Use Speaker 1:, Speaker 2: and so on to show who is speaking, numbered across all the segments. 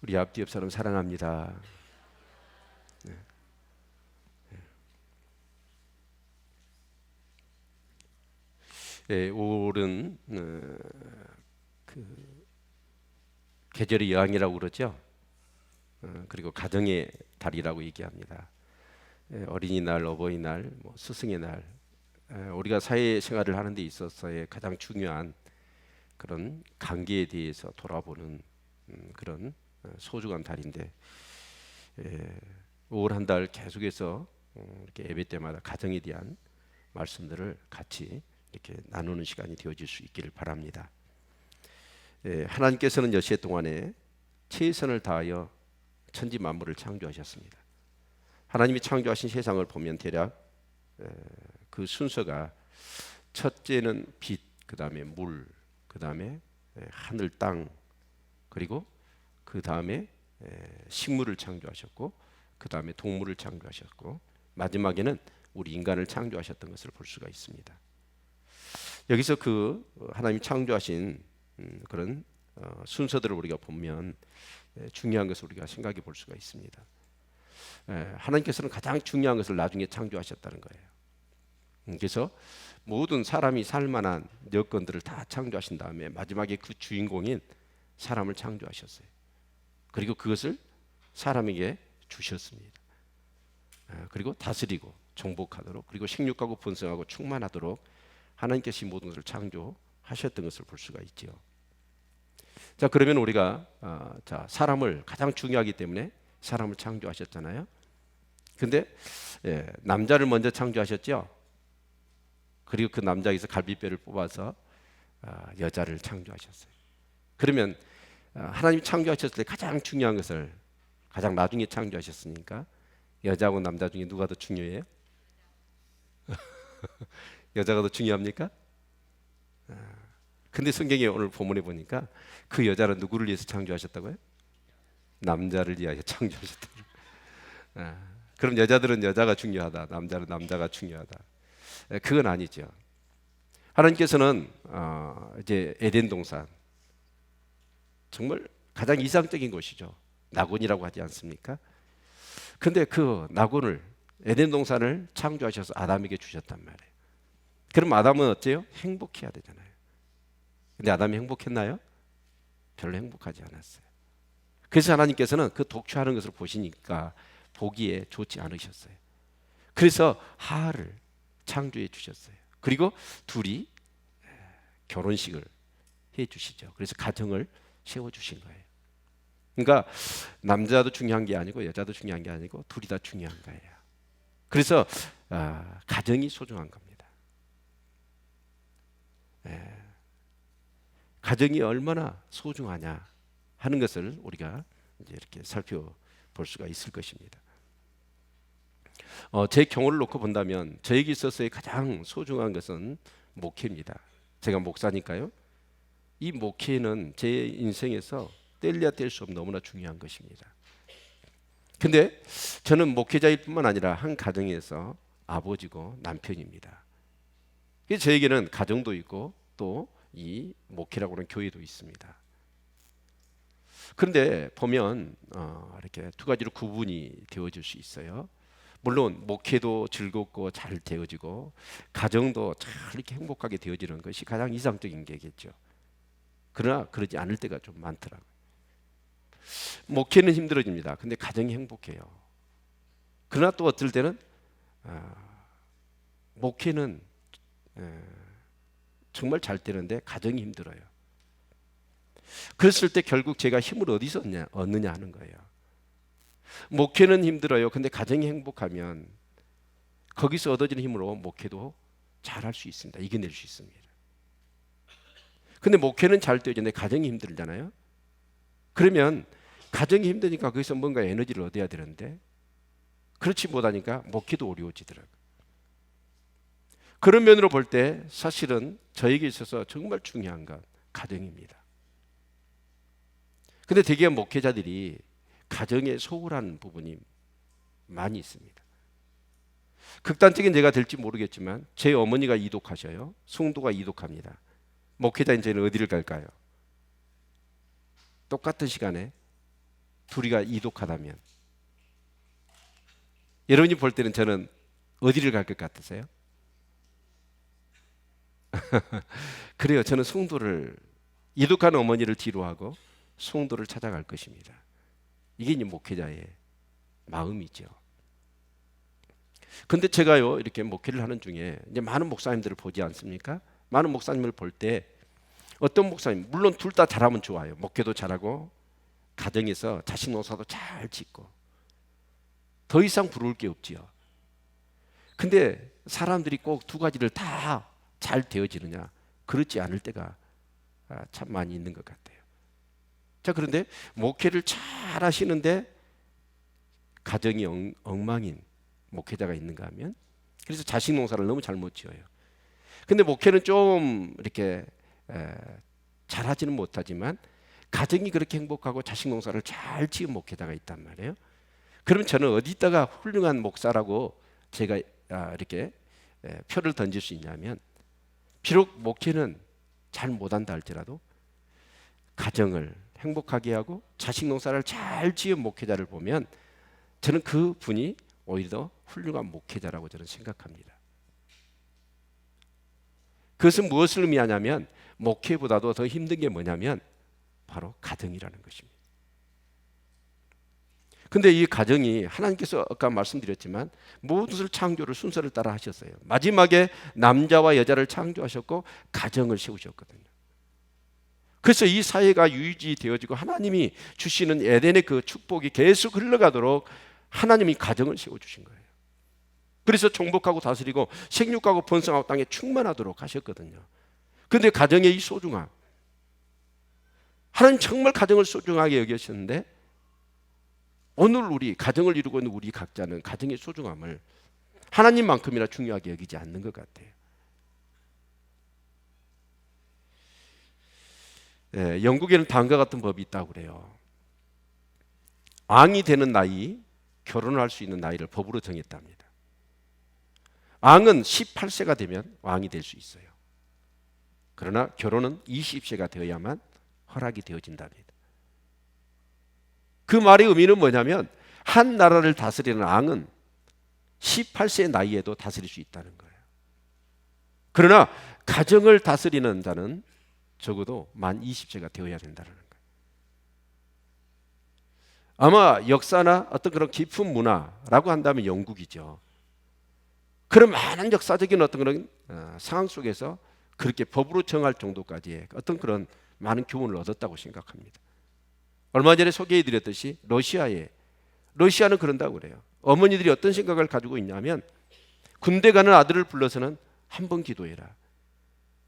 Speaker 1: 우리 앞뒤 옆 사람 사랑합니다. 네. 5월은 그 계절의 여왕이라고 그러죠. 그리고 가정의 달이라고 얘기합니다. 어린이날, 어버이날, 뭐 스승의 날, 우리가 사회생활을 하는 데 있어서의 가장 중요한 그런 관계에 대해서 돌아보는 그런 소중한 달인데, 5월 한 달 계속해서 이렇게 예배 때마다 가정에 대한 말씀들을 같이 이렇게 나누는 시간이 되어질 수 있기를 바랍니다. 하나님께서는 여시에 동안에 최선을 다하여 천지 만물을 창조하셨습니다. 하나님이 창조하신 세상을 보면 대략 그 순서가 첫째는 빛, 그 다음에 물, 그 다음에 하늘, 땅, 그리고 그 다음에 식물을 창조하셨고, 그 다음에 동물을 창조하셨고, 마지막에는 우리 인간을 창조하셨던 것을 볼 수가 있습니다. 여기서 그 하나님 창조하신 그런 순서들을 우리가 보면 중요한 것을 우리가 생각해 볼 수가 있습니다. 하나님께서는 가장 중요한 것을 나중에 창조하셨다는 거예요. 그래서 모든 사람이 살 만한 여건들을 다 창조하신 다음에 마지막에 그 주인공인 사람을 창조하셨어요. 그리고 그것을 사람에게 주셨습니다. 그리고 다스리고 정복하도록, 그리고 생육하고 번성하고 충만하도록 하나님께서 모든 것을 창조하셨던 것을 볼 수가 있죠. 자, 그러면 우리가 사람을 가장 중요하기 때문에 사람을 창조하셨잖아요. 근데 남자를 먼저 창조하셨죠. 그리고 그 남자에서 갈비뼈를 뽑아서 여자를 창조하셨어요. 그러면 하나님이 창조하셨을 때 가장 중요한 것을 가장 나중에 창조하셨으니까 여자하고 남자 중에 누가 더 중요해요? 여자가 더 중요합니까? 근데 성경에 오늘 본문에 보니까 그 여자는 누구를 위해서 창조하셨다고요? 남자를 위하여 창조하셨다. 그럼 여자들은 여자가 중요하다, 남자는 남자가 중요하다. 그건 아니죠. 하나님께서는 이제 에덴 동산, 정말 가장 이상적인 곳이죠. 낙원이라고 하지 않습니까? 근데 그 낙원을, 에덴 동산을 창조하셔서 아담에게 주셨단 말이에요. 그럼 아담은 어때요? 행복해야 되잖아요. 근데 아담이 행복했나요? 별로 행복하지 않았어요. 그래서 하나님께서는 그 독취하는 것을 보시니까 보기에 좋지 않으셨어요. 그래서 하하를 창조해 주셨어요. 그리고 둘이 결혼식을 해 주시죠. 그래서 가정을 세워 주신 거예요. 그러니까 남자도 중요한 게 아니고 여자도 중요한 게 아니고 둘이 다 중요한 거예요. 그래서 가정이 소중한 겁니다. 가정이 얼마나 소중하냐 하는 것을 우리가 이제 이렇게 살펴볼 수가 있을 것입니다. 제 경우를 놓고 본다면 저에게 있어서의 가장 소중한 것은 목회입니다. 제가 목사니까요. 이 목회는 제 인생에서 뗄래야 뗄 수 없는 너무나 중요한 것입니다. 근데 저는 목회자일 뿐만 아니라 한 가정에서 아버지고 남편입니다. 그래서 저에게는 가정도 있고 또 이 목회라고 하는 교회도 있습니다. 그런데 보면 이렇게 두 가지로 구분이 되어질 수 있어요. 물론 목회도 즐겁고 잘 되어지고 가정도 잘 이렇게 행복하게 되어지는 것이 가장 이상적인 게겠죠. 그러나 그러지 않을 때가 좀 많더라고요. 목회는 힘들어집니다. 근데 가정이 행복해요. 그러나 또 어떨 때는 목회는 정말 잘 되는데 가정이 힘들어요. 그랬을 때 결국 제가 힘을 어디서 얻느냐 하는 거예요. 목회는 힘들어요. 근데 가정이 행복하면 거기서 얻어지는 힘으로 목회도 잘할 수 있습니다. 이겨낼 수 있습니다. 근데 목회는 잘 되어지는데 가정이 힘들잖아요. 그러면 가정이 힘드니까 거기서 뭔가 에너지를 얻어야 되는데 그렇지 못하니까 목회도 어려워지더라고요. 그런 면으로 볼 때 사실은 저에게 있어서 정말 중요한 건 가정입니다. 근데 대개 목회자들이 가정에 소홀한 부분이 많이 있습니다. 극단적인 예가 될지 모르겠지만 제 어머니가 이독하셔요. 성도가 이독합니다. 목회자인 저는 어디를 갈까요? 똑같은 시간에 둘이가 이독하다면 여러분이 볼 때는 저는 어디를 갈 것 같으세요? 그래요. 저는 성도를 이독한 어머니를 뒤로하고 성도를 찾아갈 것입니다. 이게 이제 목회자의 마음이죠. 근데 제가요 이렇게 목회를 하는 중에 이제 많은 목사님들을 보지 않습니까? 많은 목사님을 볼 때 어떤 목사님 물론 둘 다 잘하면 좋아요. 목회도 잘하고 가정에서 자식 농사도 잘 짓고 더 이상 부러울 게 없지요. 근데 사람들이 꼭 두 가지를 다 잘 되어지느냐? 그렇지 않을 때가 참 많이 있는 것 같아요. 자, 그런데 목회를 잘 하시는데 가정이 엉망인 목회자가 있는가 하면, 그래서 자식 농사를 너무 잘 못 지어요. 근데 목회는 좀 이렇게 잘하지는 못하지만 가정이 그렇게 행복하고 자식 농사를 잘 지은 목회자가 있단 말이에요. 그러면 저는 어디다가 훌륭한 목사라고 제가 이렇게 표를 던질 수 있냐면, 비록 목회는 잘 못한다 할지라도 가정을 행복하게 하고 자식 농사를 잘 지은 목회자를 보면 저는 그 분이 오히려 더 훌륭한 목회자라고 저는 생각합니다. 그것은 무엇을 의미하냐면 목회보다도 더 힘든 게 뭐냐면 바로 가정이라는 것입니다. 근데 이 가정이 하나님께서 아까 말씀드렸지만 모든 것을 창조를 순서를 따라 하셨어요. 마지막에 남자와 여자를 창조하셨고 가정을 세우셨거든요. 그래서 이 사회가 유지되어지고 하나님이 주시는 에덴의 그 축복이 계속 흘러가도록 하나님이 가정을 세워주신 거예요. 그래서 정복하고 다스리고 생육하고 번성하고 땅에 충만하도록 하셨거든요. 그런데 가정의 이 소중함, 하나님 정말 가정을 소중하게 여기셨는데 오늘 우리 가정을 이루고 있는 우리 각자는 가정의 소중함을 하나님만큼이나 중요하게 여기지 않는 것 같아요. 영국에는 다음과 같은 법이 있다고 그래요. 앙이 되는 나이, 결혼을 할 수 있는 나이를 법으로 정했답니다. 앙은 18세가 되면 왕이 될 수 있어요. 그러나 결혼은 20세가 되어야만 허락이 되어진답니다. 그 말의 의미는 뭐냐면 한 나라를 다스리는 앙은 18세 나이에도 다스릴 수 있다는 거예요. 그러나 가정을 다스리는 자는 적어도 만 20세가 되어야 된다는 거예요. 아마 역사나 어떤 그런 깊은 문화라고 한다면 영국이죠. 그런 많은 역사적인 어떤 그런 상황 속에서 그렇게 법으로 정할 정도까지의 어떤 그런 많은 교훈을 얻었다고 생각합니다. 얼마 전에 소개해드렸듯이 러시아는 그런다고 그래요. 어머니들이 어떤 생각을 가지고 있냐면 군대 가는 아들을 불러서는 한 번 기도해라.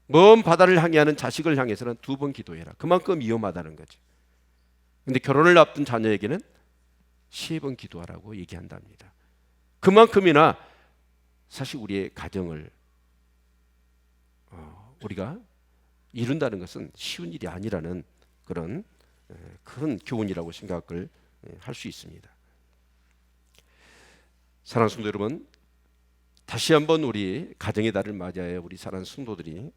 Speaker 1: 먼 바다를 향해하는 자식을 향해서는 2번 기도해라. 그만큼 위험하다는 거죠. 그런데 결혼을 앞둔 자녀에게는 3번 기도하라고 얘기한답니다. 그만큼이나 사실 우리의 가정을 우리가 이룬다는 것은 쉬운 일이 아니라는 그런 교훈이라고 생각을 할 수 있습니다. 사랑하는 성도 여러분, 다시 한번 우리 가정의 달을 맞이하여 우리 사랑하는 성도들이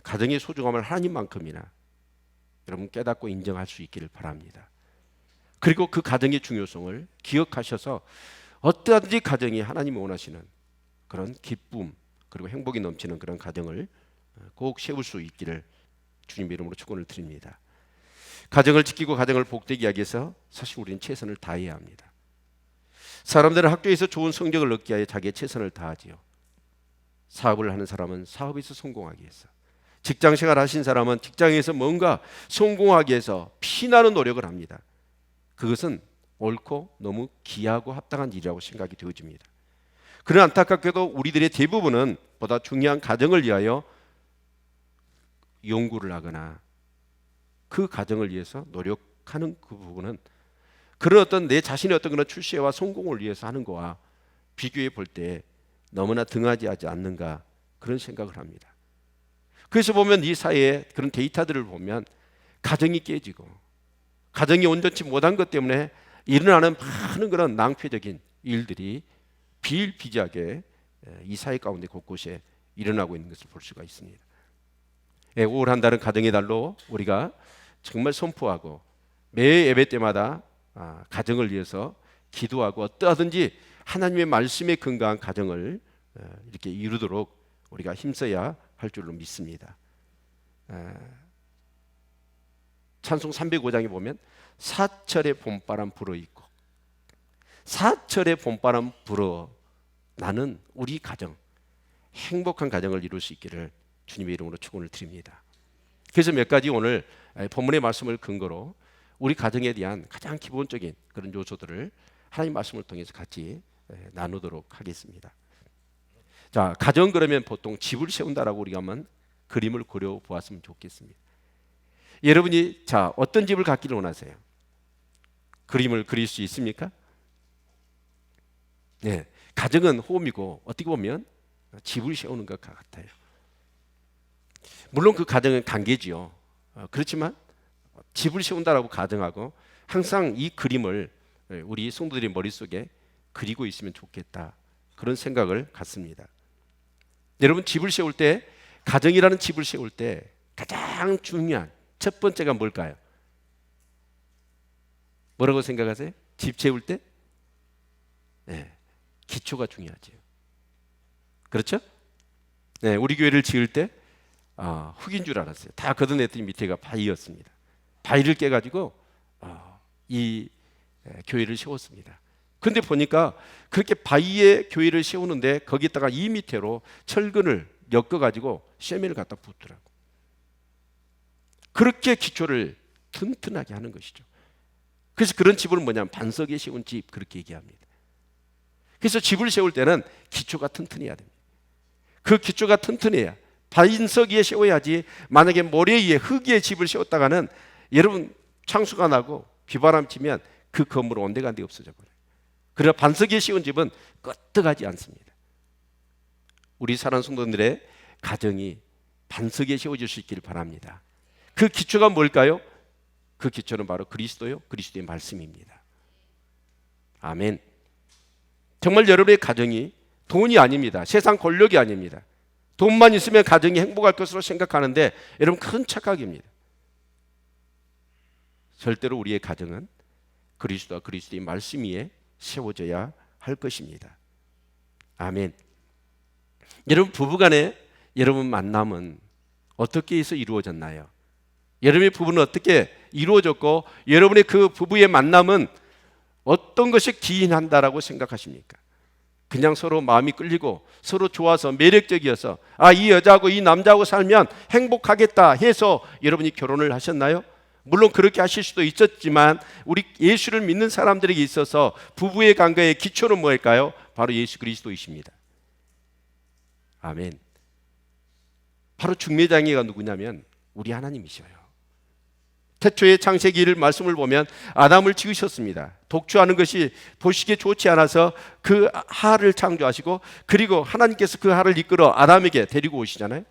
Speaker 1: 가정의 소중함을 하나님만큼이나 여러분 깨닫고 인정할 수 있기를 바랍니다. 그리고 그 가정의 중요성을 기억하셔서 어떠하든지 가정이 하나님이 원하시는 그런 기쁨 그리고 행복이 넘치는 그런 가정을 꼭 세울 수 있기를 주님의 이름으로 축원을 드립니다. 가정을 지키고 가정을 복되게 하기 위해서 사실 우리는 최선을 다해야 합니다. 사람들은 학교에서 좋은 성적을 얻기 위해 자기의 최선을 다하지요. 사업을 하는 사람은 사업에서 성공하기 위해서, 직장생활 하신 사람은 직장에서 뭔가 성공하기 위해서 피나는 노력을 합니다. 그것은 옳고 너무 귀하고 합당한 일이라고 생각이 되어집니다. 그러나 안타깝게도 우리들의 대부분은 보다 중요한 가정을 위하여 연구를 하거나 그 가정을 위해서 노력하는 그 부분은 그런 어떤 내 자신의 어떤 그런 출세와 성공을 위해서 하는 거와 비교해 볼 때 너무나 등하지하지 않는가 그런 생각을 합니다. 그래서 보면 이 사회에 그런 데이터들을 보면 가정이 깨지고 가정이 온전치 못한 것 때문에 일어나는 많은 그런 낭패적인 일들이 비일비재하게 이 사회 가운데 곳곳에 일어나고 있는 것을 볼 수가 있습니다. 5월 한 달은 가정의 달로 우리가 정말 선포하고 매 예배 때마다 가정을 위해서 기도하고 어떠하든지 하나님의 말씀에 근거한 가정을 이렇게 이루도록 우리가 힘써야 할 줄로 믿습니다. 찬송 305장에 보면 사철의 봄바람 불어있고 사철의 봄바람 불어 나는 우리 가정 행복한 가정을 이룰 수 있기를 주님의 이름으로 축원을 드립니다. 그래서 몇 가지 오늘 본문의 말씀을 근거로 우리 가정에 대한 가장 기본적인 그런 요소들을 하나님 말씀을 통해서 같이 나누도록 하겠습니다. 자, 가정 그러면 보통 집을 세운다라고 우리가 한번 그림을 그려 보았으면 좋겠습니다. 여러분이 자 어떤 집을 갖기를 원하세요? 그림을 그릴 수 있습니까? 네, 가정은 홈이고 어떻게 보면 집을 세우는 것 같아요. 물론 그 가정은 관계지요. 그렇지만 집을 세운다라고 가정하고 항상 이 그림을 우리 성도들의 머릿속에 그리고 있으면 좋겠다 그런 생각을 갖습니다. 여러분 집을 세울 때 가정이라는 집을 세울 때 가장 중요한 첫 번째가 뭘까요? 뭐라고 생각하세요? 집 세울 때? 네, 기초가 중요하죠. 그렇죠? 네, 우리 교회를 지을 때 흙인 줄 알았어요. 다 걷어냈더니 밑에가 바위였습니다. 바위를 깨가지고 이 교회를 세웠습니다. 근데 보니까 그렇게 바위에 교회를 세우는데 거기다가 이 밑으로 철근을 엮어가지고 쇠면을 갖다 붓더라고. 그렇게 기초를 튼튼하게 하는 것이죠. 그래서 그런 집을 뭐냐면 반석에 세운 집 그렇게 얘기합니다. 그래서 집을 세울 때는 기초가 튼튼해야 됩니다. 그 기초가 튼튼해야 반석 위에 세워야지. 만약에 모래 위에 흙 위에 집을 세웠다가는 여러분 창수가 나고 비바람 치면 그 건물 온데간데 없어져 버려요. 그러나 반석 위에 세운 집은 끄떡하지 않습니다. 우리 사랑하는 성도들의 가정이 반석에 세워질 수 있기를 바랍니다. 그 기초가 뭘까요? 그 기초는 바로 그리스도요, 그리스도의 말씀입니다. 아멘. 정말 여러분의 가정이 돈이 아닙니다. 세상 권력이 아닙니다. 돈만 있으면 가정이 행복할 것으로 생각하는데 여러분 큰 착각입니다. 절대로 우리의 가정은 그리스도와 그리스도의 말씀 위에 세워져야 할 것입니다. 아멘. 여러분 부부간에 여러분 만남은 어떻게 해서 이루어졌나요? 여러분의 부부는 어떻게 이루어졌고 여러분의 그 부부의 만남은 어떤 것이 기인한다라고 생각하십니까? 그냥 서로 마음이 끌리고 서로 좋아서 매력적이어서 이 여자하고 이 남자하고 살면 행복하겠다 해서 여러분이 결혼을 하셨나요? 물론 그렇게 하실 수도 있었지만 우리 예수를 믿는 사람들에게 있어서 부부의 관계의 기초는 뭘까요? 바로 예수 그리스도이십니다. 아멘. 바로 중매장이가 누구냐면 우리 하나님이셔요. 태초의 창세기 1 말씀을 보면 아담을 지으셨습니다. 독주하는 것이 보시기에 좋지 않아서 그 하를 창조하시고 그리고 하나님께서 그 하를 이끌어 아담에게 데리고 오시잖아요.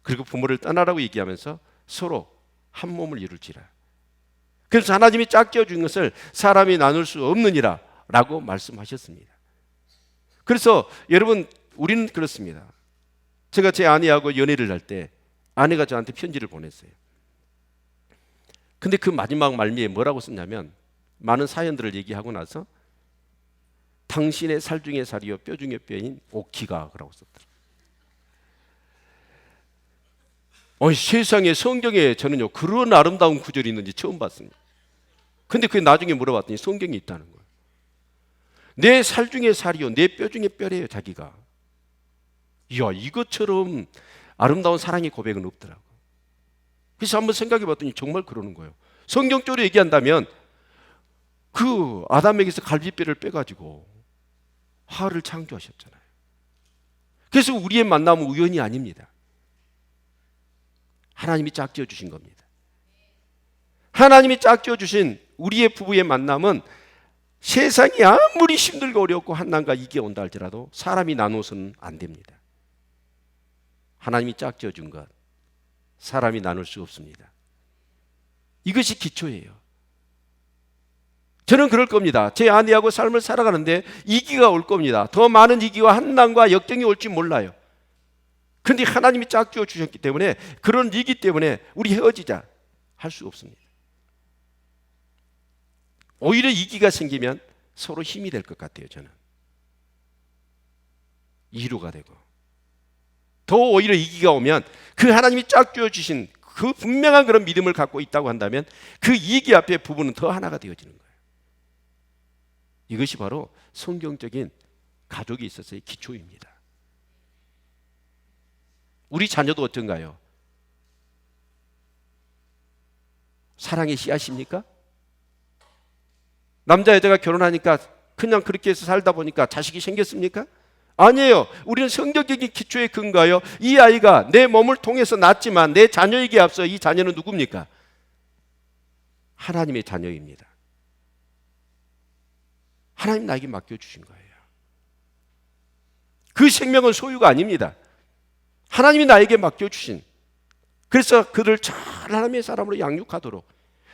Speaker 1: 그리고 부모를 떠나라고 얘기하면서 서로 한 몸을 이룰지라. 그래서 하나님이 짝지어 준 것을 사람이 나눌 수 없느니라 라고 말씀하셨습니다. 그래서 여러분 우리는 그렇습니다. 제가 제 아내하고 연애를 할 때 아내가 저한테 편지를 보냈어요. 근데 그 마지막 말미에 뭐라고 썼냐면 많은 사연들을 얘기하고 나서 당신의 살 중에 살이요 뼈 중에 뼈인 오키가 라고 썼더라고요. 세상에 성경에 저는요 그런 아름다운 구절이 있는지 처음 봤습니다. 근데 그게 나중에 물어봤더니 성경에 있다는 거예요. 내 살 중에 살이요 내 뼈 중에 뼈래요 자기가. 이야 이것처럼 아름다운 사랑의 고백은 없더라고. 그래서 한번 생각해 봤더니 정말 그러는 거예요. 성경적으로 얘기한다면 그 아담에게서 갈비뼈를 빼가지고 하를 창조하셨잖아요. 그래서 우리의 만남은 우연이 아닙니다. 하나님이 짝지어 주신 겁니다. 하나님이 짝지어 주신 우리의 부부의 만남은 세상이 아무리 힘들고 어렵고 한난과 이게 온다 할지라도 사람이 나눠서는 안 됩니다. 하나님이 짝지어 준 것 사람이 나눌 수 없습니다. 이것이 기초예요. 저는 그럴 겁니다. 제 아내하고 삶을 살아가는데 이기가 올 겁니다. 더 많은 이기와 한난과 역경이 올지 몰라요. 그런데 하나님이 짝지어 주셨기 때문에 그런 이기 때문에 우리 헤어지자 할 수 없습니다. 오히려 이기가 생기면 서로 힘이 될 것 같아요. 저는 이루가 되고, 더 오히려 이기가 오면 그 하나님이 쫙 쥐어주신 그 분명한 그런 믿음을 갖고 있다고 한다면 그 이기 앞에 부부는 더 하나가 되어지는 거예요. 이것이 바로 성경적인 가족이 있어서의 기초입니다. 우리 자녀도 어떤가요? 사랑의 씨앗입니까? 남자 여자가 결혼하니까 그냥 그렇게 해서 살다 보니까 자식이 생겼습니까? 아니에요. 우리는 성경적인 기초에 근거하여 이 아이가 내 몸을 통해서 낳지만 내 자녀에게 앞서 이 자녀는 누굽니까? 하나님의 자녀입니다. 하나님 나에게 맡겨주신 거예요. 그 생명은 소유가 아닙니다. 하나님이 나에게 맡겨주신, 그래서 그를 잘 하나님의 사람으로 양육하도록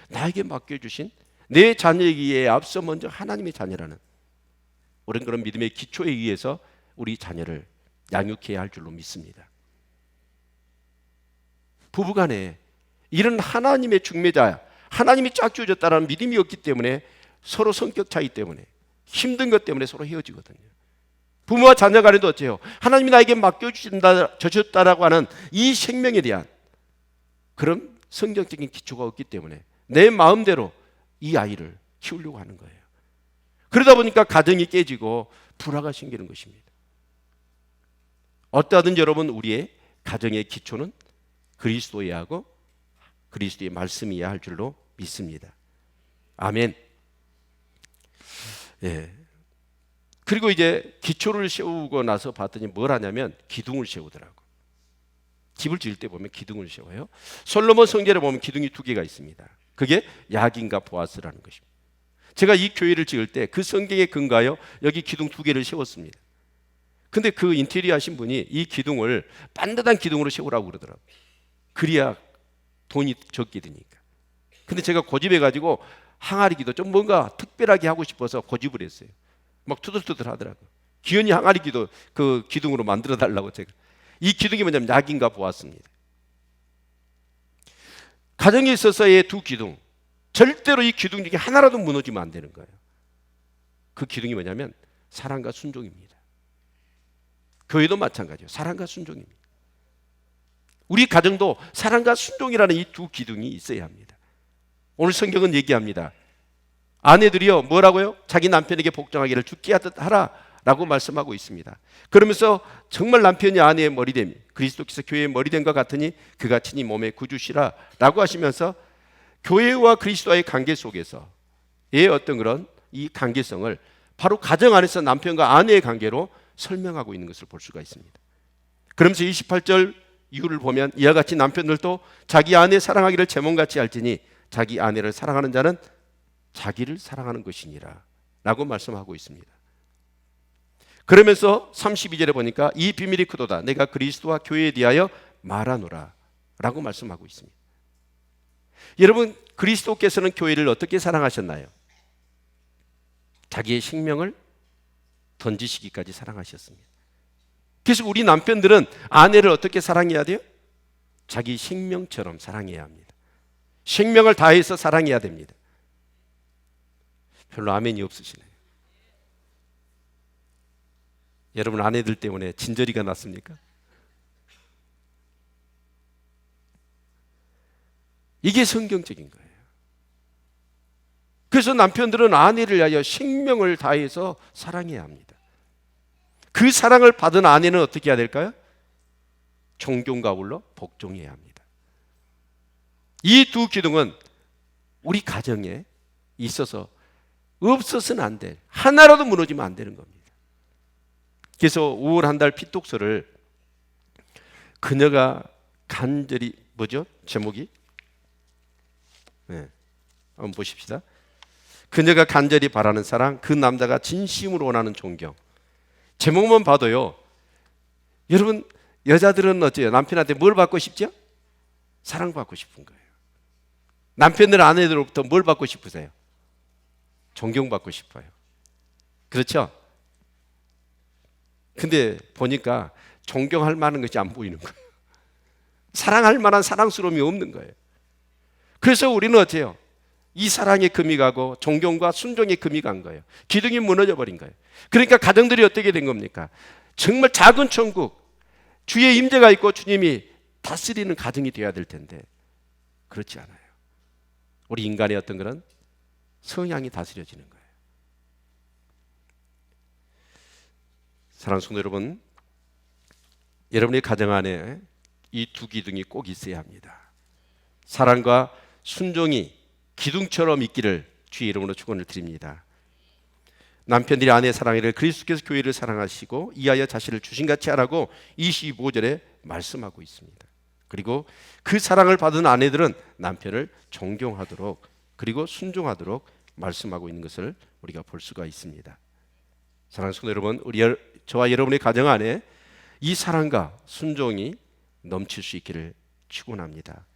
Speaker 1: 나에게 맡겨주신 내 자녀이기에 앞서 먼저 하나님의 자녀라는 오랜 그런 믿음의 기초에 의해서 우리 자녀를 양육해야 할 줄로 믿습니다. 부부간에 이런 하나님의 중매자, 하나님이 쫙 주어졌다는 믿음이 없기 때문에 서로 성격 차이 때문에 힘든 것 때문에 서로 헤어지거든요. 부모와 자녀 간에도 어째요? 하나님이 나에게 맡겨주셨다라고 하는 이 생명에 대한 그런 성경적인 기초가 없기 때문에 내 마음대로 이 아이를 키우려고 하는 거예요. 그러다 보니까 가정이 깨지고 불화가 생기는 것입니다. 어떠하든 여러분, 우리의 가정의 기초는 그리스도여야 하고 그리스도의 말씀이어야 할 줄로 믿습니다. 아멘. 예. 그리고 이제 기초를 세우고 나서 봤더니 뭘 하냐면 기둥을 세우더라고. 집을 지을 때 보면 기둥을 세워요. 솔로몬 성전에 보면 기둥이 2개가 있습니다. 그게 야긴과 보아스라는 것입니다. 제가 이 교회를 지을 때 그 성경에 근거하여 여기 기둥 2개를 세웠습니다. 근데 그 인테리어 하신 분이 이 기둥을 반듯한 기둥으로 세우라고 그러더라고요. 그래야 돈이 적게 드니까. 근데 제가 고집해가지고 항아리 기도 좀 뭔가 특별하게 하고 싶어서 고집을 했어요. 막 투덜투덜 하더라고요. 기현이 항아리 기도 그 기둥으로 만들어 달라고 제가. 이 기둥이 뭐냐면 야긴과 보았습니다. 가정에 있어서의 2 기둥, 절대로 이 기둥 중에 하나라도 무너지면 안 되는 거예요. 그 기둥이 뭐냐면 사랑과 순종입니다. 교회도 마찬가지예요. 사랑과 순종입니다. 우리 가정도 사랑과 순종이라는 이 2 기둥이 있어야 합니다. 오늘 성경은 얘기합니다. 아내들이요, 뭐라고요? 자기 남편에게 복종하기를 주께 하듯 하라라고 말씀하고 있습니다. 그러면서 정말 남편이 아내의 머리됨, 그리스도께서 교회의 머리됨과 같으니 그가 친히 몸의 구주시라라고 하시면서 교회와 그리스도와의 관계 속에서의 어떤 그런 이 관계성을 바로 가정 안에서 남편과 아내의 관계로 설명하고 있는 것을 볼 수가 있습니다. 그러면서 28절 이유를 보면 이와 같이 남편들도 자기 아내 사랑하기를 제 몸같이 알지니 자기 아내를 사랑하는 자는 자기를 사랑하는 것이니라 라고 말씀하고 있습니다. 그러면서 32절에 보니까 이 비밀이 크도다 내가 그리스도와 교회에 대하여 말하노라 라고 말씀하고 있습니다. 여러분, 그리스도께서는 교회를 어떻게 사랑하셨나요? 자기의 생명을 던지시기까지 사랑하셨습니다. 그래서 우리 남편들은 아내를 어떻게 사랑해야 돼요? 자기 생명처럼 사랑해야 합니다. 생명을 다해서 사랑해야 됩니다. 별로 아멘이 없으시네요. 여러분, 아내들 때문에 진저리가 났습니까? 이게 성경적인 거예요. 그래서 남편들은 아내를 위하여 생명을 다해서 사랑해야 합니다. 그 사랑을 받은 아내는 어떻게 해야 될까요? 존경과 아울러 복종해야 합니다. 이 2 기둥은 우리 가정에 있어서 없어서는 안 돼. 하나라도 무너지면 안 되는 겁니다. 그래서 5월 한 달 피독서를 그녀가 간절히 뭐죠? 제목이? 네, 한번 보십시다. 그녀가 간절히 바라는 사랑, 그 남자가 진심으로 원하는 존경. 제목만 봐도요. 여러분, 여자들은 어때요? 남편한테 뭘 받고 싶죠? 사랑받고 싶은 거예요. 남편들 아내들로부터 뭘 받고 싶으세요? 존경받고 싶어요. 그렇죠? 근데 보니까 존경할 만한 것이 안 보이는 거예요. 사랑할 만한 사랑스러움이 없는 거예요. 그래서 우리는 어때요? 이 사랑의 금이 가고 존경과 순종의 금이 간 거예요. 기둥이 무너져 버린 거예요. 그러니까 가정들이 어떻게 된 겁니까? 정말 작은 천국, 주의 임재가 있고 주님이 다스리는 가정이 되어야 될 텐데 그렇지 않아요. 우리 인간의 어떤 그런 성향이 다스려지는 거예요. 사랑하는 성도 여러분, 여러분의 가정 안에 이 두 기둥이 꼭 있어야 합니다. 사랑과 순종이 기둥처럼 있기를 주의 이름으로 축원을 드립니다. 남편들이 아내의 사랑을 그리스도께서 교회를 사랑하시고 이하여 자신을 주신같이 하라고 25절에 말씀하고 있습니다. 그리고 그 사랑을 받은 아내들은 남편을 존경하도록 그리고 순종하도록 말씀하고 있는 것을 우리가 볼 수가 있습니다. 사랑하는 성도 여러분, 저와 여러분의 가정 안에 이 사랑과 순종이 넘칠 수 있기를 축원합니다.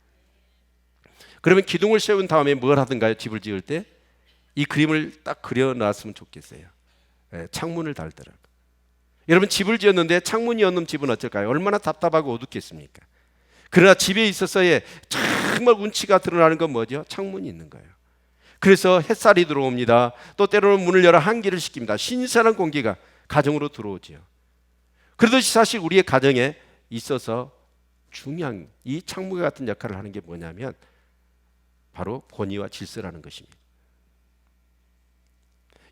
Speaker 1: 그러면 기둥을 세운 다음에 뭘 하든가요? 집을 지을 때 이 그림을 딱 그려놨으면 좋겠어요. 창문을 달더라고요. 여러분, 집을 지었는데 창문이 없는 집은 어쩔까요? 얼마나 답답하고 어둡겠습니까? 그러나 집에 있어서의 정말 운치가 드러나는 건 뭐죠? 창문이 있는 거예요. 그래서 햇살이 들어옵니다. 또 때로는 문을 열어 환기를 시킵니다. 신선한 공기가 가정으로 들어오지요. 그러듯이 사실 우리의 가정에 있어서 중요한 이 창문 같은 역할을 하는 게 뭐냐면 바로 권위와 질서라는 것입니다.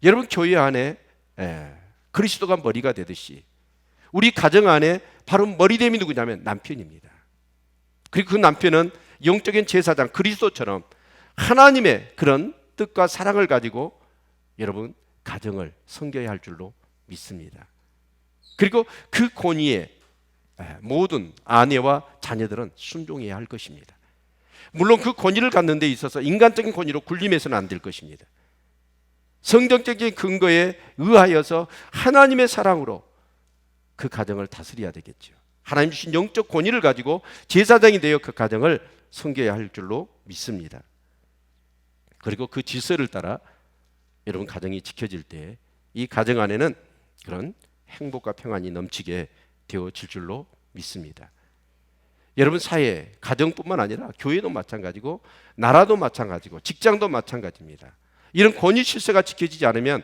Speaker 1: 여러분, 교회 안에 그리스도가 머리가 되듯이 우리 가정 안에 바로 머리됨이 누구냐면 남편입니다. 그리고 그 남편은 영적인 제사장 그리스도처럼 하나님의 그런 뜻과 사랑을 가지고 여러분 가정을 섬겨야 할 줄로 믿습니다. 그리고 그 권위에 모든 아내와 자녀들은 순종해야 할 것입니다. 물론 그 권위를 갖는 데 있어서 인간적인 권위로 군림해서는 안 될 것입니다. 성경적인 근거에 의하여서 하나님의 사랑으로 그 가정을 다스려야 되겠죠. 하나님 주신 영적 권위를 가지고 제사장이 되어 그 가정을 섬겨야 할 줄로 믿습니다. 그리고 그 질서를 따라 여러분 가정이 지켜질 때 이 가정 안에는 그런 행복과 평안이 넘치게 되어질 줄로 믿습니다. 여러분, 사회, 가정뿐만 아니라 교회도 마찬가지고 나라도 마찬가지고 직장도 마찬가지입니다. 이런 권위 질서가 지켜지지 않으면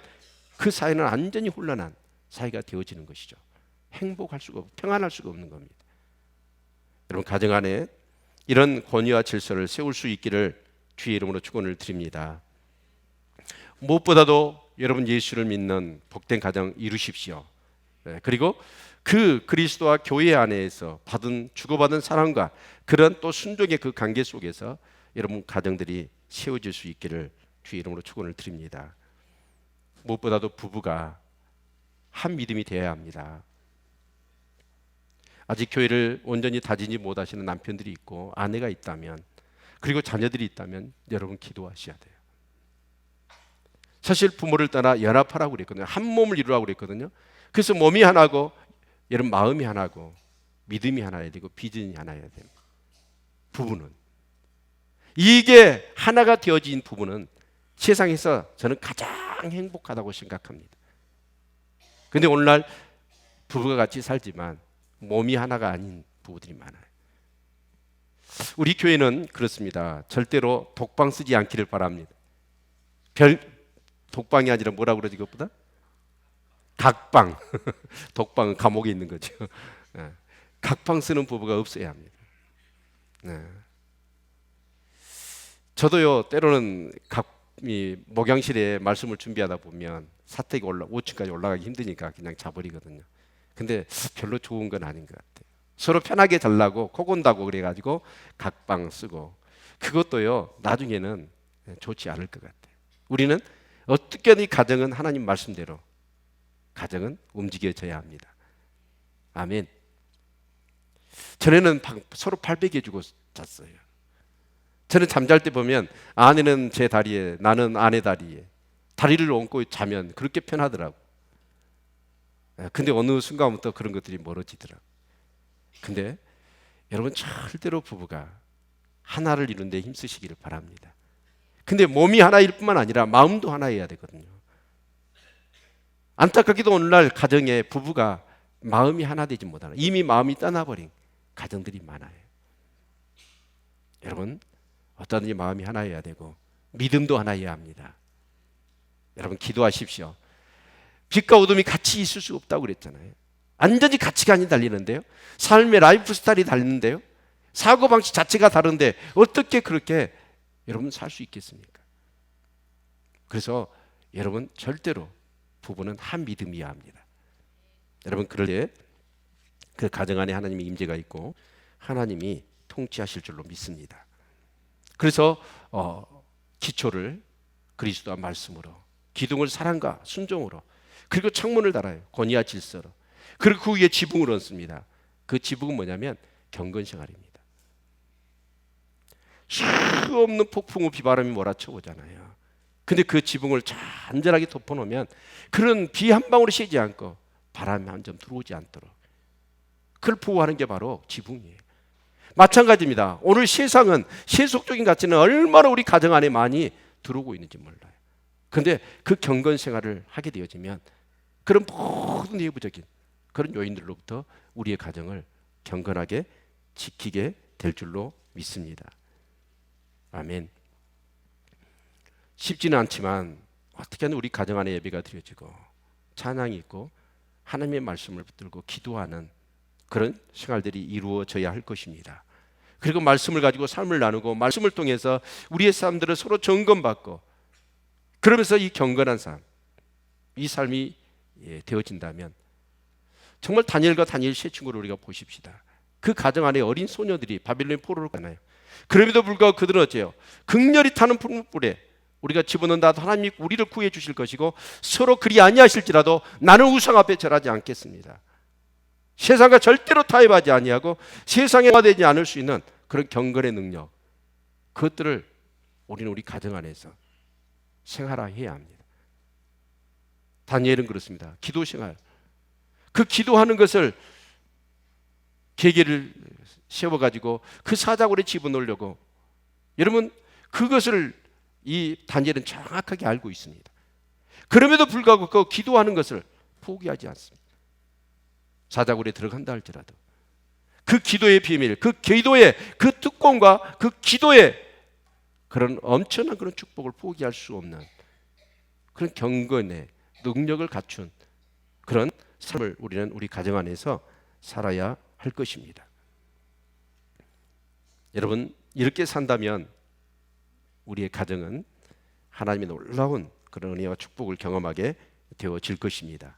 Speaker 1: 그 사회는 완전히 혼란한 사회가 되어지는 것이죠. 행복할 수가 없고 평안할 수가 없는 겁니다. 여러분, 가정 안에 이런 권위와 질서를 세울 수 있기를 주의 이름으로 축원을 드립니다. 무엇보다도 여러분 예수를 믿는 복된 가정 이루십시오. 그리고 그 그리스도와 교회 안에서 주고받은 사랑과 그런 또 순종의 그 관계 속에서 여러분 가정들이 세워질 수 있기를 주의 이름으로 축원을 드립니다. 무엇보다도 부부가 한 믿음이 되어야 합니다. 아직 교회를 온전히 다지지 못하시는 남편들이 있고 아내가 있다면 그리고 자녀들이 있다면 여러분 기도하셔야 돼요. 사실 부모를 따라 연합하라고 그랬거든요. 한 몸을 이루라고 그랬거든요. 그래서 몸이 하나고 여러분 마음이 하나고 믿음이 하나야 되고 비전이 하나야 됩니다. 부부는 이게 하나가 되어진 부부는 세상에서 저는 가장 행복하다고 생각합니다. 근데 오늘날 부부가 같이 살지만 몸이 하나가 아닌 부부들이 많아요. 우리 교회는 그렇습니다. 절대로 독방 쓰지 않기를 바랍니다. 독방이 아니라 뭐라고 그러지 그것보다? 각방. 독방은 감옥에 있는 거죠. 각방 쓰는 부부가 없어야 합니다. 저도요 때로는 목양실에 말씀을 준비하다 보면 사택이 5층까지 올라가기 힘드니까 그냥 자버리거든요. 근데 별로 좋은 건 아닌 것 같아요. 서로 편하게 잘라고 코 곤다고 그래가지고 각방 쓰고 그것도요 나중에는 좋지 않을 것 같아요. 우리는 어떻게든 이 가정은 하나님 말씀대로 가정은 움직여져야 합니다. 아멘. 전에는 서로 팔 베겨주고 잤어요. 저는 잠잘 때 보면 아내는 제 다리에 나는 아내 다리에 다리를 얹고 자면 그렇게 편하더라고. 근데 어느 순간부터 그런 것들이 멀어지더라고. 근데 여러분 절대로 부부가 하나를 이루는 데 힘쓰시기를 바랍니다. 근데 몸이 하나일 뿐만 아니라 마음도 하나여야 되거든요. 안타깝게도 오늘날 가정에 부부가 마음이 하나 되지 못하는 이미 마음이 떠나버린 가정들이 많아요. 여러분 어떠든지 마음이 하나여야 되고 믿음도 하나여야 합니다. 여러분 기도하십시오. 빛과 어둠이 같이 있을 수 없다고 그랬잖아요. 완전히 가치관이 달리는데요. 삶의 라이프 스타일이 다른데요. 사고방식 자체가 다른데 어떻게 그렇게 여러분 살 수 있겠습니까? 그래서 여러분 절대로 부부는 한 믿음이어야 합니다. 여러분 그럴 때 그 가정 안에 하나님의 임재가 있고 하나님이 통치하실 줄로 믿습니다. 그래서 기초를 그리스도와 말씀으로, 기둥을 사랑과 순종으로, 그리고 창문을 달아요. 권위와 질서로. 그리고 그 위에 지붕을 얹습니다. 그 지붕은 뭐냐면 경건생활입니다. 수 없는 폭풍우 비바람이 몰아쳐오잖아요. 근데 그 지붕을 잔잔하게 덮어놓으면 그런 비 한 방울이 새지 않고 바람이 한 점 들어오지 않도록 그걸 보호하는 게 바로 지붕이에요. 마찬가지입니다. 오늘 세상은 세속적인 가치는 얼마나 우리 가정 안에 많이 들어오고 있는지 몰라요. 그런데 그 경건 생활을 하게 되어지면 그런 모든 내부적인 그런 요인들로부터 우리의 가정을 경건하게 지키게 될 줄로 믿습니다. 아멘. 쉽지는 않지만 어떻게 하면 우리 가정 안에 예배가 드려지고 찬양이 있고 하나님의 말씀을 붙들고 기도하는 그런 생활들이 이루어져야 할 것입니다. 그리고 말씀을 가지고 삶을 나누고 말씀을 통해서 우리의 삶들을 서로 점검받고 그러면서 이 경건한 삶, 이 삶이 되어진다면 정말 다니엘과 다니엘 세 친구를 우리가 보십시다. 그 가정 안에 어린 소녀들이 바빌론의 포로로 가나요? 그럼에도 불구하고 그들은 어째요? 극렬히 타는 풀무불에 우리가 집어넣는다 하나님이 우리를 구해 주실 것이고 서로 그리 아니하실지라도 나는 우상 앞에 절하지 않겠습니다. 세상과 절대로 타협하지 아니하고 세상에 되지 않을 수 있는 그런 경건의 능력, 그것들을 우리는 우리 가정 안에서 생활해야 합니다. 다니엘은 그렇습니다. 기도 생활, 그 기도하는 것을 계기를 세워가지고 그 사자굴에 집어넣으려고, 여러분 그것을 이 다니엘은 정확하게 알고 있습니다. 그럼에도 불구하고 그 기도하는 것을 포기하지 않습니다. 사자굴에 들어간다 할지라도 그 기도의 비밀, 그 기도의 그 특권과 그 기도의 그런 엄청난 그런 축복을 포기할 수 없는 그런 경건의 능력을 갖춘 그런 삶을 우리는 우리 가정 안에서 살아야 할 것입니다. 여러분 이렇게 산다면 우리의 가정은 하나님의 놀라운 그런 은혜와 축복을 경험하게 되어질 것입니다.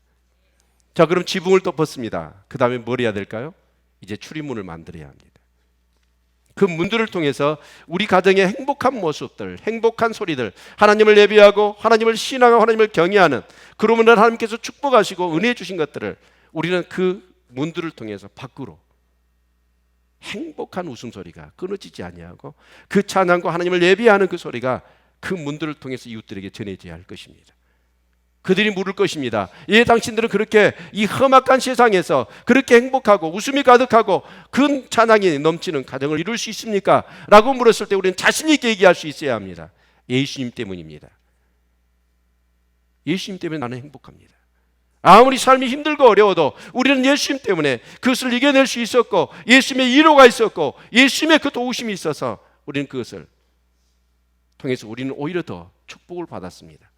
Speaker 1: 자, 그럼 지붕을 덮었습니다. 그 다음에 뭘 해야 될까요? 이제 출입문을 만들어야 합니다. 그 문들을 통해서 우리 가정의 행복한 모습들, 행복한 소리들, 하나님을 예배하고 하나님을 신앙하고 하나님을 경외하는, 그러면 하나님께서 축복하시고 은혜 주신 것들을 우리는 그 문들을 통해서 밖으로 행복한 웃음소리가 끊어지지 아니하고 그 찬양과 하나님을 예배하는 그 소리가 그 문들을 통해서 이웃들에게 전해져야 할 것입니다. 그들이 물을 것입니다. 예, 당신들은 그렇게 이 험악한 세상에서 그렇게 행복하고 웃음이 가득하고 그 찬양이 넘치는 가정을 이룰 수 있습니까? 라고 물었을 때 우리는 자신 있게 얘기할 수 있어야 합니다. 예수님 때문입니다. 예수님 때문에 나는 행복합니다. 아무리 삶이 힘들고 어려워도 우리는 예수님 때문에 그것을 이겨낼 수 있었고 예수님의 위로가 있었고 예수님의 그 도우심이 있어서 우리는 그것을 통해서 우리는 오히려 더 축복을 받았습니다.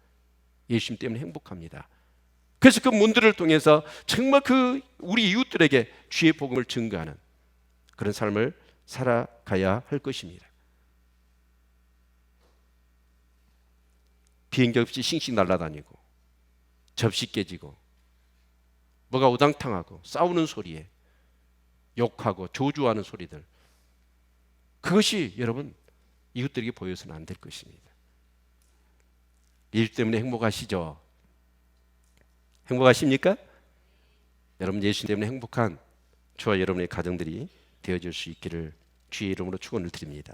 Speaker 1: 예수님 때문에 행복합니다. 그래서 그 문들을 통해서 정말 그 우리 이웃들에게 주의 복음을 증거하는 그런 삶을 살아가야 할 것입니다. 비행기 없이 싱싱 날아다니고 접시 깨지고 뭐가 우당탕하고 싸우는 소리에 욕하고 저주하는 소리들, 그것이 여러분 이웃들에게 보여서는 안 될 것입니다. 일 때문에 행복하시죠? 행복하십니까? 여러분 예수 때문에 행복한 저와 여러분의 가정들이 되어질 수 있기를 주의 이름으로 축원을 드립니다.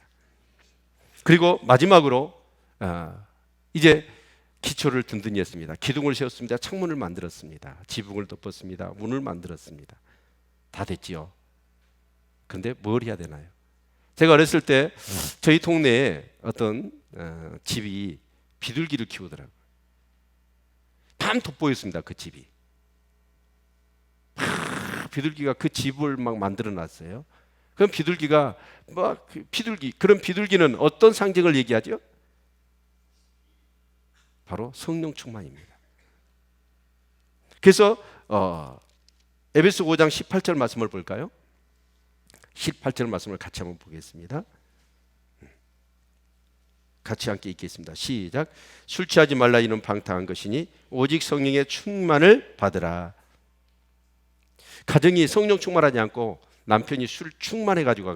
Speaker 1: 그리고 마지막으로 이제 기초를 든든히 했습니다. 기둥을 세웠습니다. 창문을 만들었습니다. 지붕을 덮었습니다. 문을 만들었습니다. 다 됐지요. 그런데 뭘 해야 되나요? 제가 어렸을 때 저희 동네에 어떤 집이 비둘기를 키우더라고요. 다 돋보였습니다. 그 집이. 비둘기가 그 집을 막 만들어 놨어요. 그럼 비둘기가 그런 비둘기는 어떤 상징을 얘기하죠? 바로 성령 충만입니다. 그래서 에베소 5장 18절 말씀을 볼까요? 18절 말씀을 같이 한번 보겠습니다. 같이 함께 읽겠습니다. 시작. 술 취하지 말라 이는 방탕한 것이니 오직 성령의 충만을 받으라. 가정이 성령 충만하지 않고 남편이 술 충만해 가지고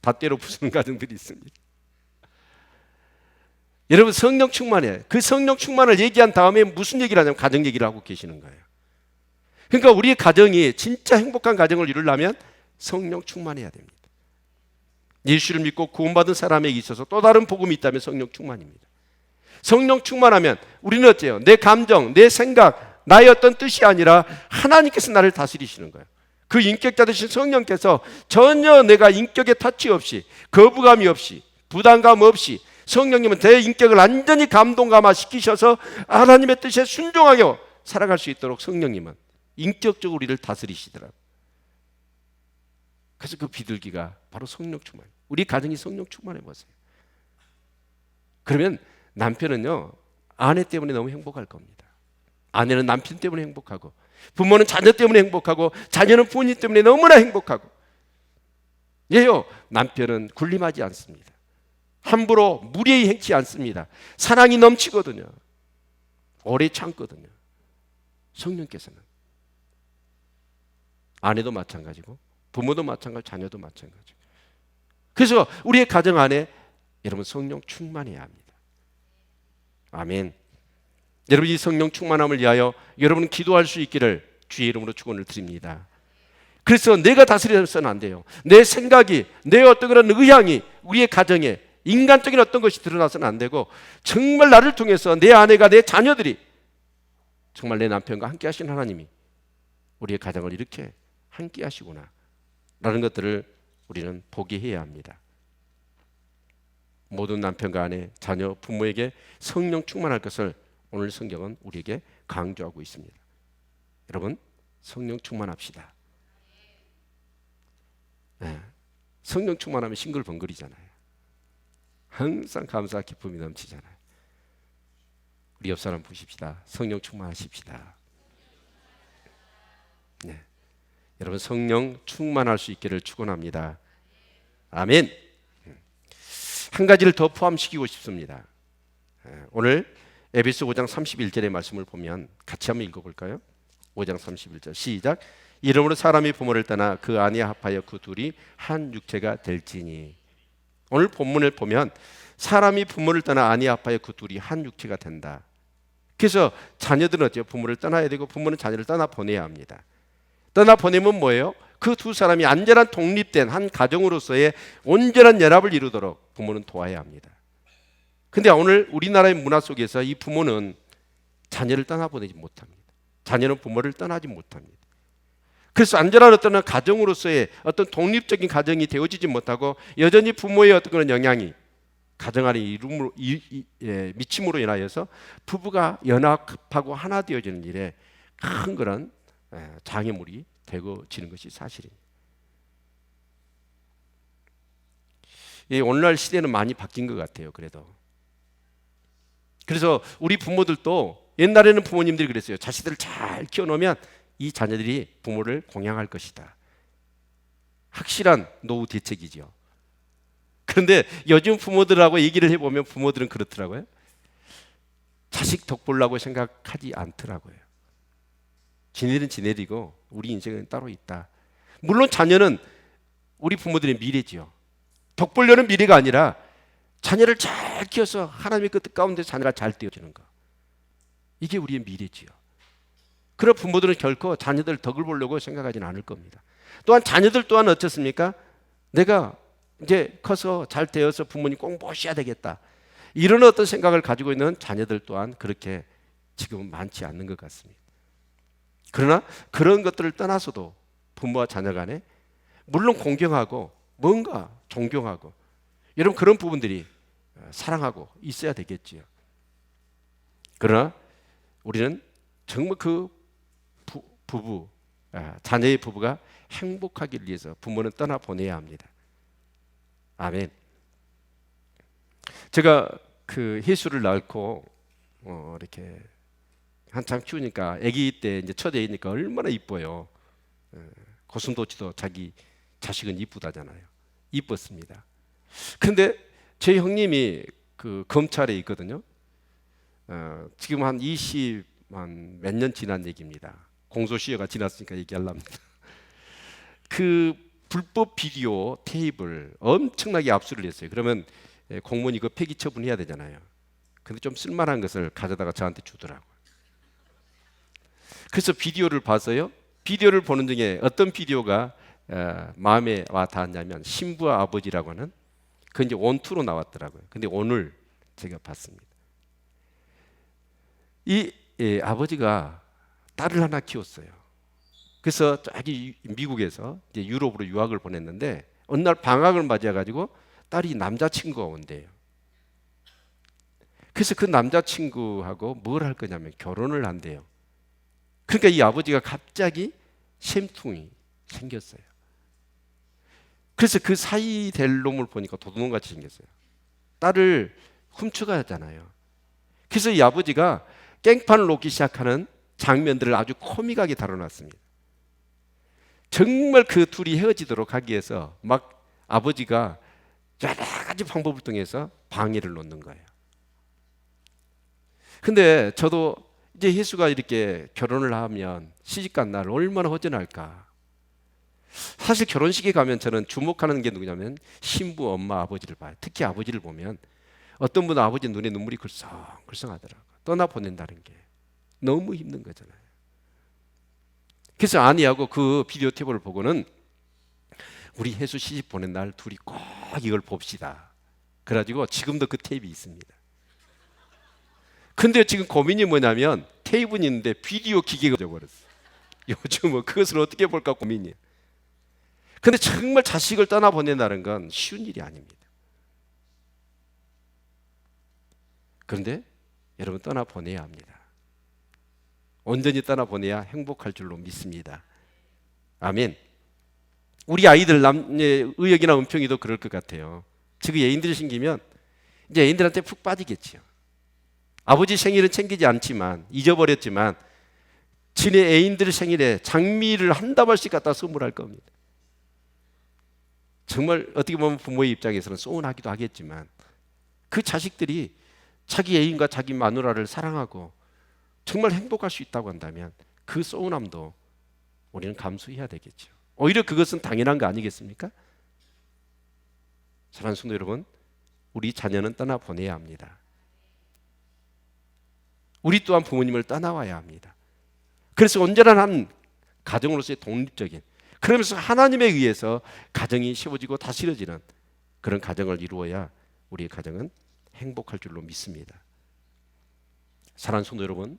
Speaker 1: 다 때려 부수는 가정들이 있습니다. 여러분 성령 충만해. 그 성령 충만을 얘기한 다음에 무슨 얘기를 하냐면 가정 얘기를 하고 계시는 거예요. 그러니까 우리의 가정이 진짜 행복한 가정을 이루려면 성령 충만해야 됩니다. 예수를 믿고 구원받은 사람에게 있어서 또 다른 복음이 있다면 성령 충만입니다. 성령 충만하면 우리는 어때요? 내 감정, 내 생각, 나의 어떤 뜻이 아니라 하나님께서 나를 다스리시는 거예요. 그 인격자 되신 성령께서 전혀 내가 인격에 터치 없이, 거부감이 없이, 부담감 없이 성령님은 내 인격을 완전히 감동감화 시키셔서 하나님의 뜻에 순종하게 살아갈 수 있도록 성령님은 인격적으로 우리를 다스리시더라고요. 그래서 그 비둘기가 바로 성령 충만. 우리 가정이 성령 충만해 보세요. 그러면 남편은요 아내 때문에 너무 행복할 겁니다. 아내는 남편 때문에 행복하고, 부모는 자녀 때문에 행복하고, 자녀는 부모님 때문에 너무나 행복하고. 예요, 남편은 군림하지 않습니다. 함부로 무례히 행치 않습니다. 사랑이 넘치거든요. 오래 참거든요. 성령께서는 아내도 마찬가지고 부모도 마찬가지고 자녀도 마찬가지고. 그래서 우리의 가정 안에 여러분 성령 충만해야 합니다. 아멘. 여러분 이 성령 충만함을 위하여 여러분은 기도할 수 있기를 주의 이름으로 축원을 드립니다. 그래서 내가 다스려서는 안 돼요. 내 생각이, 내 어떤 그런 의향이 우리의 가정에 인간적인 어떤 것이 드러나서는 안 되고, 정말 나를 통해서 내 아내가, 내 자녀들이 정말 내 남편과 함께 하신 하나님이 우리의 가정을 이렇게 함께 하시구나 라는 것들을 우리는 보게 해야 합니다. 모든 남편과 아내, 자녀, 부모에게 성령 충만할 것을 오늘 성경은 우리에게 강조하고 있습니다. 여러분 성령 충만합시다. 네. 성령 충만하면 싱글벙글이잖아요. 항상 감사 기쁨이 넘치잖아요. 우리 옆 사람 보십시다. 성령 충만하십시다. 네. 여러분 성령 충만할 수 있기를 축원합니다. 아멘. 한 가지를 더 포함시키고 싶습니다. 오늘 에베소 5장 31절의 말씀을 보면 같이 한번 읽어볼까요? 5장 31절 시작. 이러므로 사람이 부모를 떠나 그 아내에 합하여 그 둘이 한 육체가 될지니. 오늘 본문을 보면 사람이 부모를 떠나 아내에 합하여 그 둘이 한 육체가 된다. 그래서 자녀들은 어때요? 부모를 떠나야 되고 부모는 자녀를 떠나 보내야 합니다. 떠나 보내면 뭐예요? 그 두 사람이 완전한 독립된 한 가정으로서의 온전한 연합을 이루도록 부모는 도와야 합니다. 근데 오늘 우리나라의 문화 속에서 이 부모는 자녀를 떠나보내지 못합니다. 자녀는 부모를 떠나지 못합니다. 그래서 안전한 어떤 가정으로서의 어떤 독립적인 가정이 되어지지 못하고 여전히 부모의 어떤 그런 영향이 가정 안에 미침으로 인하여서 부부가 연합하고 하나 되어지는 일에 큰 그런 장애물이 되어지는 것이 사실입니다. 오늘날 시대는 많이 바뀐 것 같아요. 그래서 우리 부모들도 옛날에는 부모님들이 그랬어요. 자식들을 잘 키워놓으면 이 자녀들이 부모를 공양할 것이다. 확실한 노후 대책이죠. 그런데 요즘 부모들하고 얘기를 해보면 부모들은 그렇더라고요. 자식 덕 보려고 생각하지 않더라고요. 지네는 지네리고 우리 인생은 따로 있다. 물론 자녀는 우리 부모들의 미래지요. 덕 보려는 미래가 아니라 자녀를 잘 키워서 하나님의 그 뜻 가운데 자녀가 잘 되어지는 거. 이게 우리의 미래지요. 그런 부모들은 결코 자녀들 덕을 보려고 생각하지는 않을 겁니다. 또한 자녀들 또한 어떻습니까? 내가 이제 커서 잘 되어서 부모님 꼭 모셔야 되겠다. 이런 어떤 생각을 가지고 있는 자녀들 또한 그렇게 지금은 많지 않는 것 같습니다. 그러나 그런 것들을 떠나서도 부모와 자녀 간에 물론 공경하고 뭔가 존경하고 여러분 그런 부분들이 사랑하고 있어야 되겠지요. 그러나 우리는 정말 그 부부, 자녀의 부부가 행복하기를 위해서 부모는 떠나보내야 합니다. 아멘. 제가 그 혜수를 낳고 이렇게 한참 키우니까 아기 때 이제 첫 애이니까 얼마나 이뻐요. 고슴도치도 자기 자식은 이쁘다잖아요. 이뻤습니다. 근데 제 형님이 그 검찰에 있거든요. 지금 한 20 몇 년 지난 얘기입니다. 공소시효가 지났으니까 얘기하려합니다. 그 불법 비디오 테이프를 엄청나게 압수를 했어요. 그러면 공무원이 그 폐기 처분해야 되잖아요. 근데 좀 쓸만한 것을 가져다가 저한테 주더라고요. 그래서 비디오를 봤어요. 비디오를 보는 중에 어떤 비디오가 마음에 와 닿았냐면 신부와 아버지라고 하는 그 이제 원투로 나왔더라고요. 근데 오늘 제가 봤습니다. 이 아버지가 딸을 하나 키웠어요. 그래서 저기 미국에서 이제 유럽으로 유학을 보냈는데 어느 날 방학을 맞이해가지고 딸이 남자친구가 온대요. 그래서 그 남자친구하고 뭘 할 거냐면 결혼을 한대요. 그러니까 이 아버지가 갑자기 샘통이 생겼어요. 그래서 그 사이 될 놈을 보니까 도둑놈같이 생겼어요. 딸을 훔쳐가잖아요. 그래서 이 아버지가 깽판을 놓기 시작하는 장면들을 아주 코믹하게 다뤄놨습니다. 정말 그 둘이 헤어지도록 하기 위해서 막 아버지가 여러 가지 방법을 통해서 방해를 놓는 거예요. 근데 저도 이제 예수가 이렇게 결혼을 하면 시집간 날 얼마나 허전할까. 사실 결혼식에 가면 저는 주목하는 게 누구냐면 신부, 엄마, 아버지를 봐요. 특히 아버지를 보면 어떤 분은 아버지 눈에 눈물이 글썽글썽하더라고요. 떠나보낸다는 게 너무 힘든 거잖아요. 그래서 아내하고 그 비디오 테이프를 보고는 우리 예수 시집 보낸 날 둘이 꼭 이걸 봅시다. 그래가지고 지금도 그 테이프 있습니다. 근데 지금 고민이 뭐냐면 테이프는 있는데 비디오 기계가 되어버렸어요. 요즘은 그것을 어떻게 볼까 고민이에요. 근데 정말 자식을 떠나보낸다는 건 쉬운 일이 아닙니다. 그런데 여러분 떠나보내야 합니다. 온전히 떠나보내야 행복할 줄로 믿습니다. 아멘. 우리 아이들 의역이나 은평이도 그럴 것 같아요. 지금 애인들이 생기면 이제 애인들한테 푹 빠지겠지요. 아버지 생일은 챙기지 않지만 잊어버렸지만 지네 애인들 생일에 장미를 한 다발씩 갖다 선물할 겁니다. 정말 어떻게 보면 부모의 입장에서는 서운하기도 하겠지만 그 자식들이 자기 애인과 자기 마누라를 사랑하고 정말 행복할 수 있다고 한다면 그 서운함도 우리는 감수해야 되겠죠. 오히려 그것은 당연한 거 아니겠습니까? 사랑하는 성도 여러분, 우리 자녀는 떠나보내야 합니다. 우리 또한 부모님을 떠나와야 합니다. 그래서 온전한 가정으로서의 독립적인, 그러면서 하나님에 의해서 가정이 세워지고 다스려지는 그런 가정을 이루어야 우리의 가정은 행복할 줄로 믿습니다. 사랑하는 성도 여러분,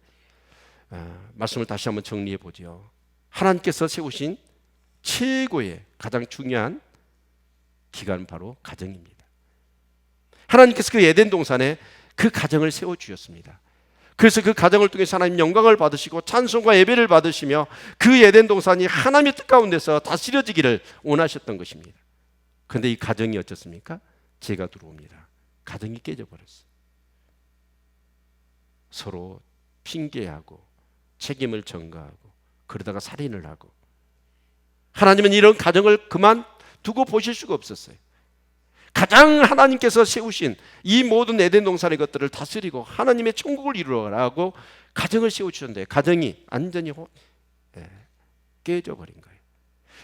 Speaker 1: 말씀을 다시 한번 정리해 보죠. 하나님께서 세우신 최고의 가장 중요한 기관은 바로 가정입니다. 하나님께서 그 에덴 동산에 그 가정을 세워주셨습니다. 그래서 그 가정을 통해서 하나님 영광을 받으시고 찬송과 예배를 받으시며 그 에덴 동산이 하나님의 뜻 가운데서 다스려지기를 원하셨던 것입니다. 그런데 이 가정이 어떻습니까? 죄가 들어옵니다. 가정이 깨져버렸어요. 서로 핑계하고 책임을 전가하고 그러다가 살인을 하고, 하나님은 이런 가정을 그만두고 보실 수가 없었어요. 가장 하나님께서 세우신 이 모든 에덴 동산의 것들을 다스리고 하나님의 천국을 이루어가라고 가정을 세우셨는데 가정이 완전히 깨져버린 거예요.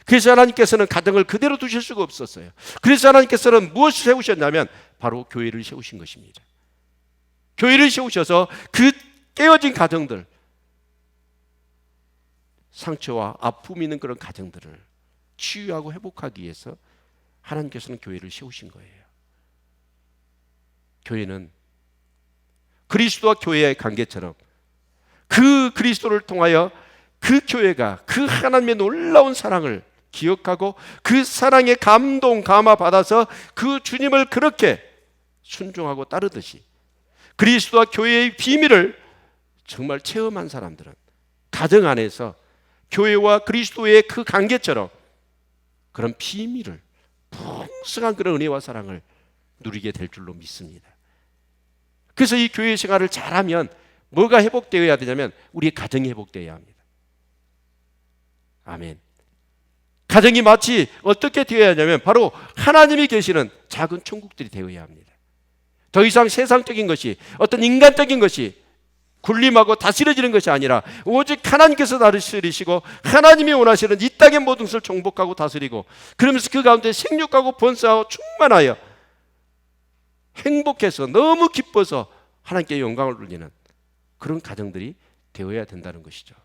Speaker 1: 그래서 하나님께서는 가정을 그대로 두실 수가 없었어요. 그래서 하나님께서는 무엇을 세우셨냐면 바로 교회를 세우신 것입니다. 교회를 세우셔서 그 깨어진 가정들, 상처와 아픔이 있는 그런 가정들을 치유하고 회복하기 위해서 하나님께서는 교회를 세우신 거예요. 교회는 그리스도와 교회의 관계처럼 그 그리스도를 통하여 그 교회가 그 하나님의 놀라운 사랑을 기억하고 그 사랑의 감동, 감화 받아서 그 주님을 그렇게 순종하고 따르듯이 그리스도와 교회의 비밀을 정말 체험한 사람들은 가정 안에서 교회와 그리스도의 그 관계처럼 그런 비밀을, 풍성한 그런 은혜와 사랑을 누리게 될 줄로 믿습니다. 그래서 이 교회 생활을 잘하면 뭐가 회복되어야 되냐면 우리의 가정이 회복되어야 합니다. 아멘. 가정이 마치 어떻게 되어야 하냐면 바로 하나님이 계시는 작은 천국들이 되어야 합니다. 더 이상 세상적인 것이, 어떤 인간적인 것이 군림하고 다스려지는 것이 아니라 오직 하나님께서 다스리시고 하나님이 원하시는 이 땅의 모든 것을 정복하고 다스리고, 그러면서 그 가운데 생육하고 번성하고 충만하여 행복해서 너무 기뻐서 하나님께 영광을 돌리는 그런 가정들이 되어야 된다는 것이죠.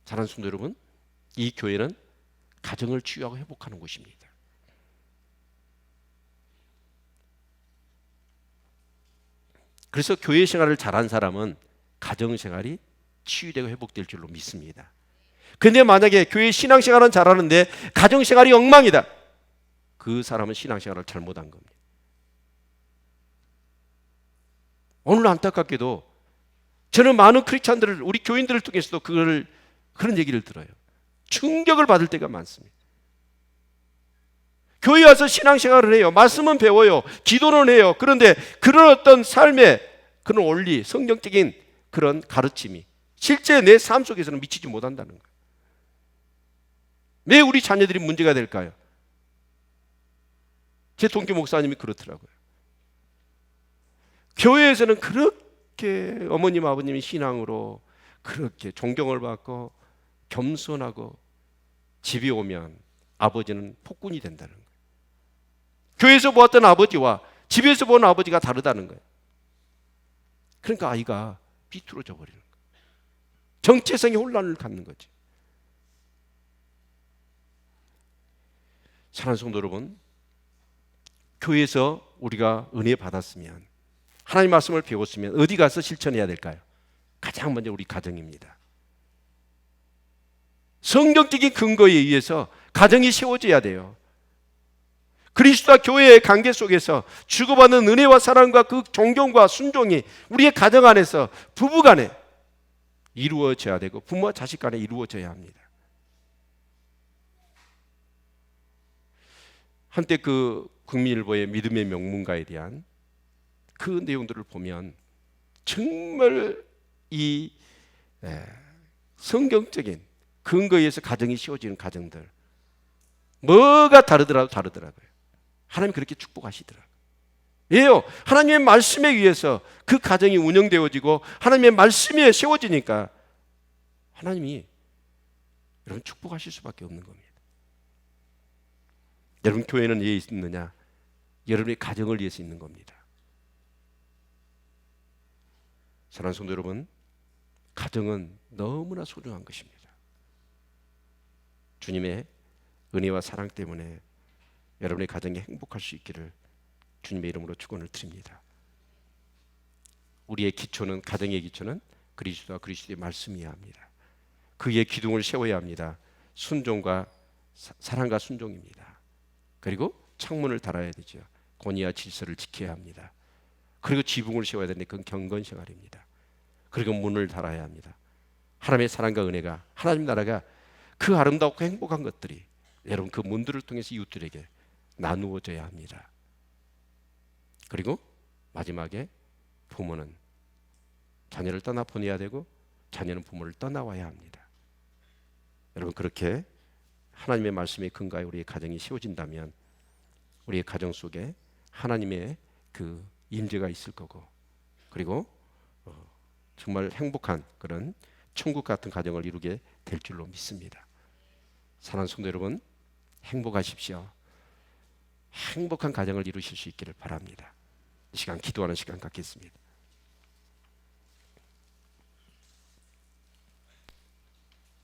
Speaker 1: 사랑하는 성도 여러분, 이 교회는 가정을 치유하고 회복하는 곳입니다. 그래서 교회 생활을 잘한 사람은 가정 생활이 치유되고 회복될 줄로 믿습니다. 그런데 만약에 교회 신앙생활은 잘하는데 가정 생활이 엉망이다, 그 사람은 신앙생활을 잘못한 겁니다. 오늘 안타깝게도 저는 많은 크리스찬들을, 우리 교인들을 통해서도 그런 얘기를 들어요. 충격을 받을 때가 많습니다. 교회 와서 신앙생활을 해요. 말씀은 배워요. 기도는 해요. 그런데 그런 어떤 삶의 그런 원리, 성경적인 그런 가르침이 실제 내 삶 속에서는 미치지 못한다는 거예요. 왜 우리 자녀들이 문제가 될까요? 제 동교 목사님이 그렇더라고요. 교회에서는 그렇게 어머님 아버님이 신앙으로 그렇게 존경을 받고 겸손하고, 집에 오면 아버지는 폭군이 된다는 거예요. 교회에서 보았던 아버지와 집에서 보는 아버지가 다르다는 거예요. 그러니까 아이가 비뚤어져 버리는 거예요. 정체성의 혼란을 갖는 거지. 사랑하는 성도 여러분, 교회에서 우리가 은혜 받았으면, 하나님 말씀을 배웠으면 어디 가서 실천해야 될까요? 가장 먼저 우리 가정입니다. 성경적인 근거에 의해서 가정이 세워져야 돼요. 그리스도와 교회의 관계 속에서 주고받는 은혜와 사랑과 그 존경과 순종이 우리의 가정 안에서, 부부 간에 이루어져야 되고, 부모와 자식 간에 이루어져야 합니다. 한때 그 국민일보의 믿음의 명문가에 대한 그 내용들을 보면 정말 이 성경적인 근거에 의해서 가정이 세워지는 가정들, 뭐가 다르더라고요. 하나님 그렇게 축복하시더라고요. 왜요? 하나님의 말씀에 의해서 그 가정이 운영되어지고 하나님의 말씀에 세워지니까 하나님이 여러분 축복하실 수밖에 없는 겁니다. 여러분 교회는 왜 있느냐? 여러분의 가정을 위해서 있는 겁니다. 사랑하는 성도 여러분, 가정은 너무나 소중한 것입니다. 주님의 은혜와 사랑 때문에 여러분의 가정이 행복할 수 있기를 주님의 이름으로 축원을 드립니다. 우리의 기초는, 가정의 기초는 그리스도와 그리스도의 말씀이어야 합니다. 그의 기둥을 세워야 합니다. 순종과 사랑과 순종입니다. 그리고 창문을 달아야 되죠. 권위와 질서를 지켜야 합니다. 그리고 지붕을 세워야 되는데 그건 경건 생활입니다. 그리고 문을 달아야 합니다. 하나님의 사랑과 은혜가, 하나님 나라가 그 아름답고 행복한 것들이 여러분 그 문들을 통해서 이웃들에게 나누어져야 합니다. 그리고 마지막에 부모는 자녀를 떠나 보내야 되고, 자녀는 부모를 떠나와야 합니다. 여러분 그렇게 하나님의 말씀에 근거하여 우리의 가정이 세워진다면 우리의 가정 속에 하나님의 그 임재가 있을 거고, 그리고 정말 행복한 그런 천국 같은 가정을 이루게 될 줄로 믿습니다. 사랑하는 성도 여러분, 행복하십시오. 행복한 가정을 이루실 수 있기를 바랍니다. 이 시간 기도하는 시간 갖겠습니다.